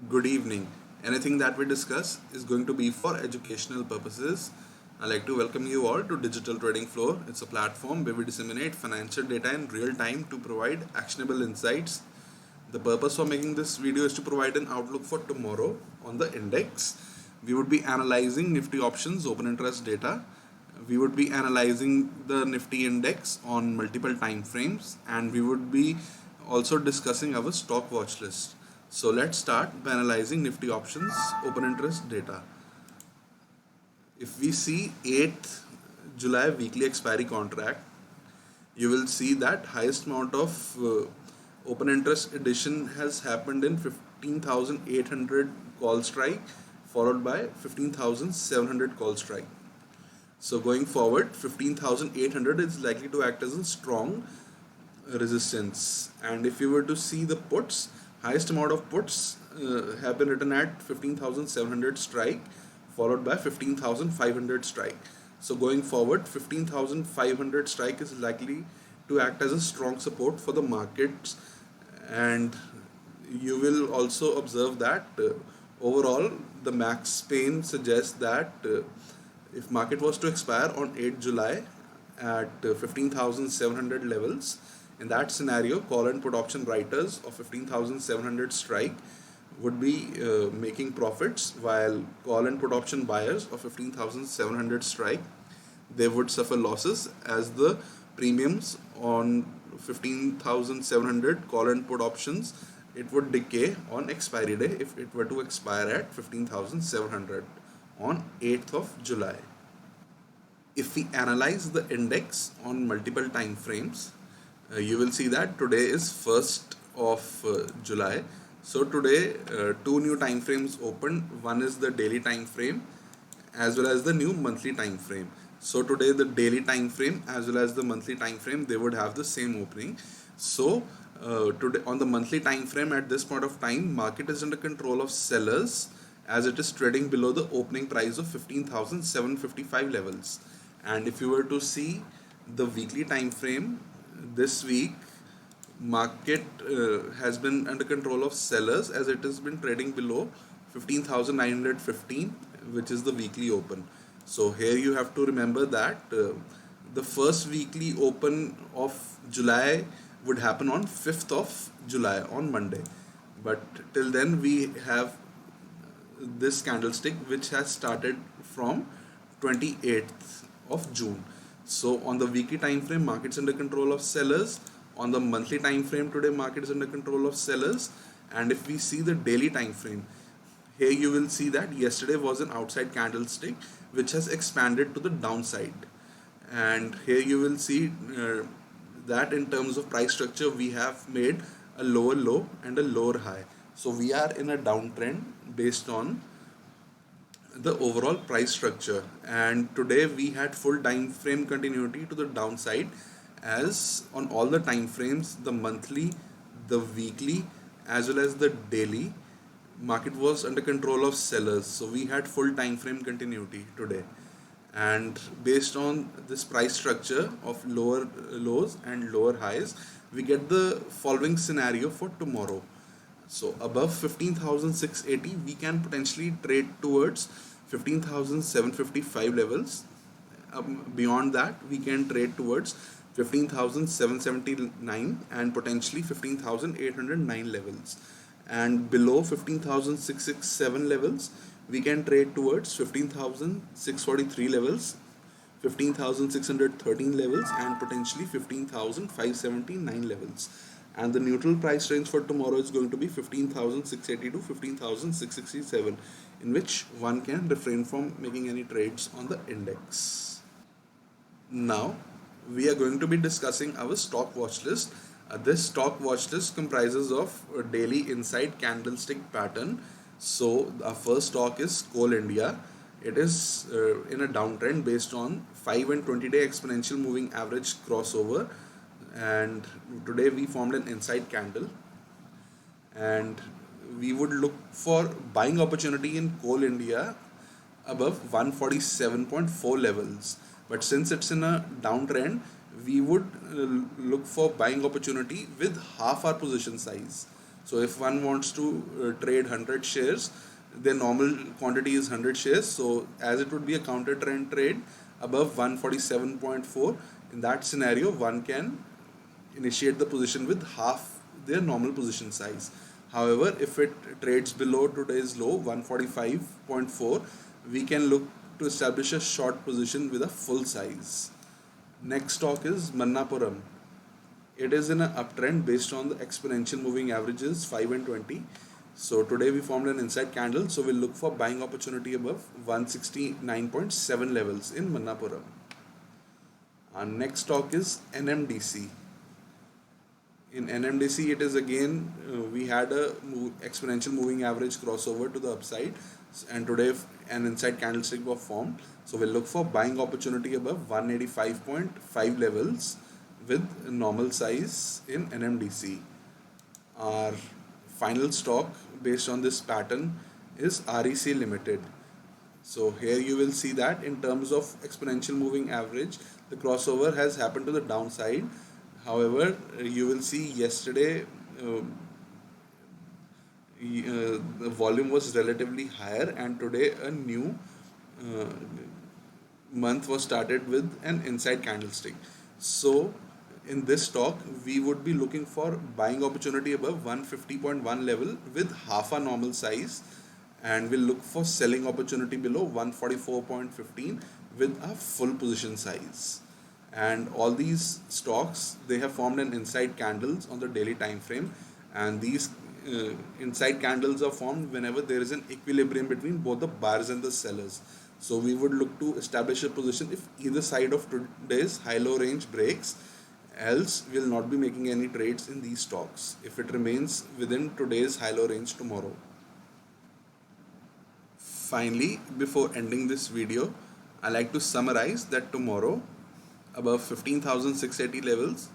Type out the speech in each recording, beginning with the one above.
Good evening. Anything that we discuss is going to be for educational purposes. I'd like to welcome you all to Digital Trading Floor. It's a platform where we disseminate financial data in real time to provide actionable insights. The purpose for making this video is to provide an outlook for tomorrow on the index. We would be analyzing Nifty options open interest data. We would be analyzing the Nifty index on multiple time frames, and we would be also discussing our stock watch list. So let's start by analyzing Nifty options open interest data. If we see 8th July weekly expiry contract, you will see that highest amount of open interest addition has happened in 15,800 call strike, followed by 15,700 call strike. So going forward, 15,800 is likely to act as a strong resistance. And if you were to see the puts, highest amount of puts have been written at 15,700 strike, followed by 15,500 strike. So going forward, 15,500 strike is likely to act as a strong support for the markets. And you will also observe that overall the max pain suggests that if market was to expire on 8th July at 15,700 levels, in that scenario call and put option writers of 15,700 strike would be making profits, while call and put option buyers of 15,700 strike, they would suffer losses as the premiums on 15,700 call and put options, it would decay on expiry day if it were to expire at 15,700 on 8th of July. If we analyze the index on multiple time frames, you will see that today is 1st of July. So today two new time frames opened. One is the daily time frame as well as the new monthly time frame. So today the daily time frame as well as the monthly time frame, they would have the same opening. So today on the monthly time frame, at this point of time, market is under control of sellers as it is trading below the opening price of 15,755 levels. And if you were to see the weekly time frame, this week market has been under control of sellers as it has been trading below 15,915, which is the weekly open. So here you have to remember that the first weekly open of July would happen on 5th of July on Monday, but till then we have this candlestick which has started from 28th of June. So on the weekly time frame, markets under control of sellers. On the monthly time frame, today market is under control of sellers. And if we see the daily time frame, here you will see that yesterday was an outside candlestick which has expanded to the downside. And here you will see that in terms of price structure, we have made a lower low and a lower high. So we are in a downtrend based on the overall price structure, and today we had full time frame continuity to the downside, as on all the time frames, the monthly, the weekly as well as the daily, market was under control of sellers. So we had full time frame continuity today, and based on this price structure of lower lows and lower highs, we get the following scenario for tomorrow. So above 15,680 we can potentially trade towards 15,755 levels. Beyond that we can trade towards 15,779 and potentially 15,809 levels, and below 15,667 levels we can trade towards 15,643 levels, 15,613 levels, and potentially 15,579 levels. And the neutral price range for tomorrow is going to be 15,680 to 15,667, in which one can refrain from making any trades on the index. Now we are going to be discussing our stock watch list. This stock watch list comprises of a daily inside candlestick pattern. So our first stock is Coal India. It is in a downtrend based on 5 and 20-day exponential moving average crossover, and today we formed an inside candle, and we would look for buying opportunity in Coal India above 147.4 levels. But since it's in a downtrend, we would look for buying opportunity with half our position size. So if one wants to trade 100 shares, their normal quantity is 100 shares. So as it would be a counter trend trade above 147.4, in that scenario, one can initiate the position with half their normal position size. However, if it trades below today's low 145.4, we can look to establish a short position with a full size. Next stock is Mannapuram. It is in an uptrend based on the exponential moving averages 5 and 20. So today we formed an inside candle, so we'll look for buying opportunity above 169.7 levels in Mannapuram. Our next stock is NMDC. In NMDC, it is again, we had a exponential moving average crossover to the upside, and today an inside candlestick was formed. So we'll look for buying opportunity above 185.5 levels with normal size in NMDC. Our final stock based on this pattern is REC Limited. So here you will see that in terms of exponential moving average, the crossover has happened to the downside. However, you will see yesterday the volume was relatively higher, and today a new uh, month was started with an inside candlestick. So in this stock, we would be looking for buying opportunity above 150.1 level with half a normal size, and we'll look for selling opportunity below 144.15 with a full position size. And all these stocks, they have formed an inside candles on the daily time frame, and these inside candles are formed whenever there is an equilibrium between both the buyers and the sellers. So we would look to establish a position if either side of today's high-low range breaks, else we'll not be making any trades in these stocks if it remains within today's high-low range tomorrow. Finally, before ending this video, I like to summarize that tomorrow above 15,680 levels,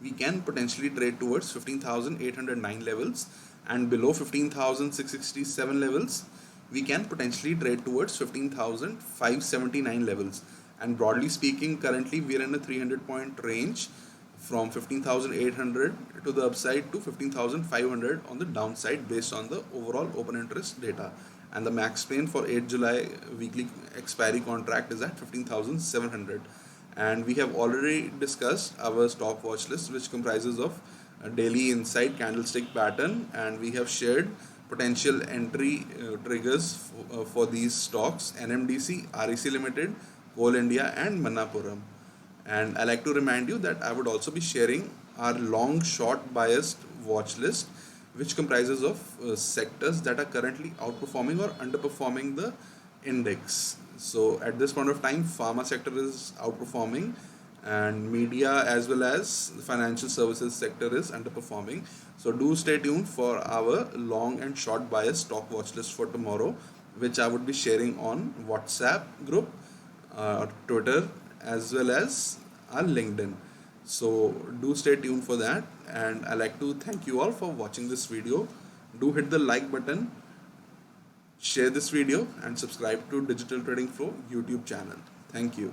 we can potentially trade towards 15,809 levels, and below 15,667 levels, we can potentially trade towards 15,579 levels. And broadly speaking, currently we are in a 300-point range from 15,800 to the upside to 15,500 on the downside based on the overall open interest data. And the max pain for 8 July weekly expiry contract is at 15,700. And we have already discussed our stock watch list, which comprises of a daily inside candlestick pattern, and we have shared potential entry triggers for these stocks: NMDC, REC Limited, Coal India, and Mannapuram. And I like to remind you that I would also be sharing our long short biased watch list, which comprises of sectors that are currently outperforming or underperforming the index. So at this point of time, pharma sector is outperforming, and media as well as the financial services sector is underperforming. So do stay tuned for our long and short bias stock watch list for tomorrow, which I would be sharing on WhatsApp group, Twitter, as well as our LinkedIn. So do stay tuned for that, and I like to thank you all for watching this video. Do hit the like button, share this video, and subscribe to Digital Trading Flow YouTube channel. Thank you.